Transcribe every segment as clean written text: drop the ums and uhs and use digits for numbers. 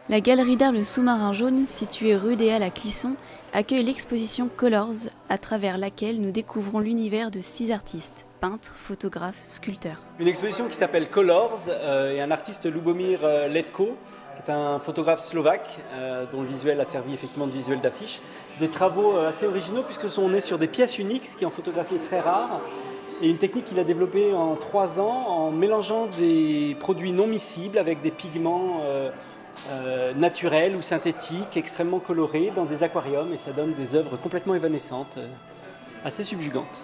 La galerie d'art Le Sous-Marin Jaune, située rue des Halles à Clisson, accueille l'exposition Colors, à travers laquelle nous découvrons l'univers de 6 artistes, peintres, photographes, sculpteurs. Une exposition qui s'appelle Colors et un artiste Lubomir Letko, qui est un photographe slovaque dont le visuel a servi effectivement de visuel d'affiche. Des travaux assez originaux puisque on est sur des pièces uniques, ce qui en photographie est très rare. Et une technique qu'il a développée en 3 ans en mélangeant des produits non miscibles avec des pigments naturels ou synthétiques, extrêmement colorés dans des aquariums, et ça donne des œuvres complètement évanescentes, assez subjugantes.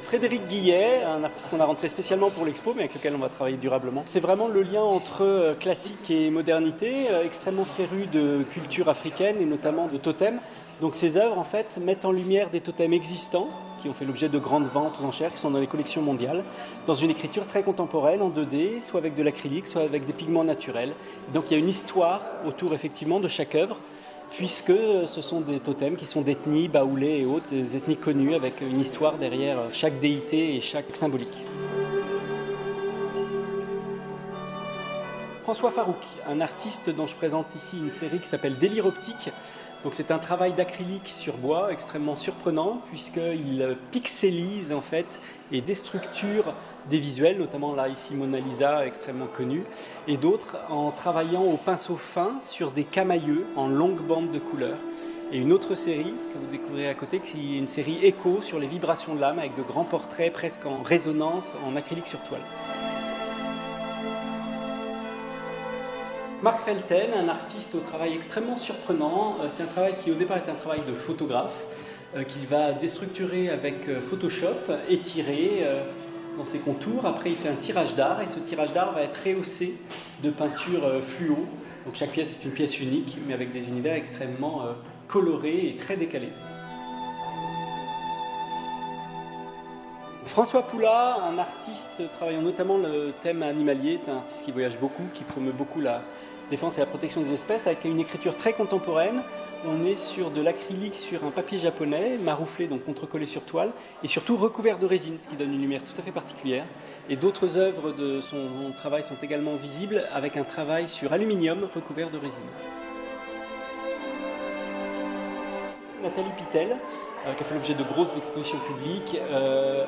Frédéric Guillet, un artiste qu'on a rentré spécialement pour l'expo, mais avec lequel on va travailler durablement. C'est vraiment le lien entre classique et modernité, extrêmement féru de culture africaine et notamment de totems. Donc ces œuvres en fait mettent en lumière des totems existants qui ont fait l'objet de grandes ventes aux enchères, qui sont dans les collections mondiales, dans une écriture très contemporaine en 2D, soit avec de l'acrylique, soit avec des pigments naturels. Donc il y a une histoire autour effectivement de chaque œuvre, puisque ce sont des totems qui sont d'ethnies, baoulés et autres, des ethnies connues avec une histoire derrière chaque déité et chaque symbolique. François Farouk, un artiste dont je présente ici une série qui s'appelle Délire optique. Donc c'est un travail d'acrylique sur bois extrêmement surprenant puisqu'il pixelise en fait et déstructure des visuels, notamment là ici Mona Lisa extrêmement connue, et d'autres en travaillant au pinceau fin sur des camailleux en longues bandes de couleurs. Et une autre série que vous découvrirez à côté, qui est une série Écho sur les vibrations de l'âme avec de grands portraits presque en résonance en acrylique sur toile. Marc Felten, un artiste au travail extrêmement surprenant. C'est un travail qui au départ est un travail de photographe qu'il va déstructurer avec Photoshop, étirer dans ses contours. Après il fait un tirage d'art et ce tirage d'art va être rehaussé de peinture fluo. Donc chaque pièce est une pièce unique mais avec des univers extrêmement colorés et très décalés. François Poula, un artiste travaillant notamment le thème animalier, est un artiste qui voyage beaucoup, qui promeut beaucoup la défense et la protection des espèces, avec une écriture très contemporaine. On est sur de l'acrylique sur un papier japonais, marouflé, donc contrecollé sur toile, et surtout recouvert de résine, ce qui donne une lumière tout à fait particulière. Et d'autres œuvres de son travail sont également visibles, avec un travail sur aluminium recouvert de résine. Nathalie Pittel, qui a fait l'objet de grosses expositions publiques,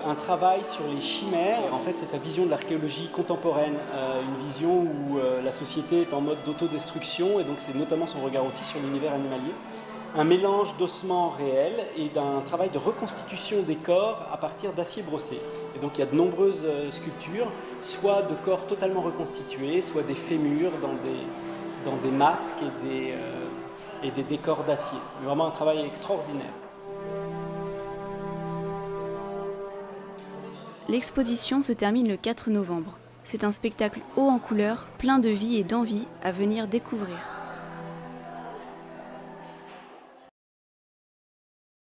un travail sur les chimères. En fait, c'est sa vision de l'archéologie contemporaine, une vision où la société est en mode d'autodestruction, et donc c'est notamment son regard aussi sur l'univers animalier. Un mélange d'ossements réels et d'un travail de reconstitution des corps à partir d'acier brossé. Et donc il y a de nombreuses sculptures, soit de corps totalement reconstitués, soit des fémurs dans des masques et des décors d'acier. Vraiment un travail extraordinaire. L'exposition se termine le 4 novembre. C'est un spectacle haut en couleurs, plein de vie et d'envie à venir découvrir.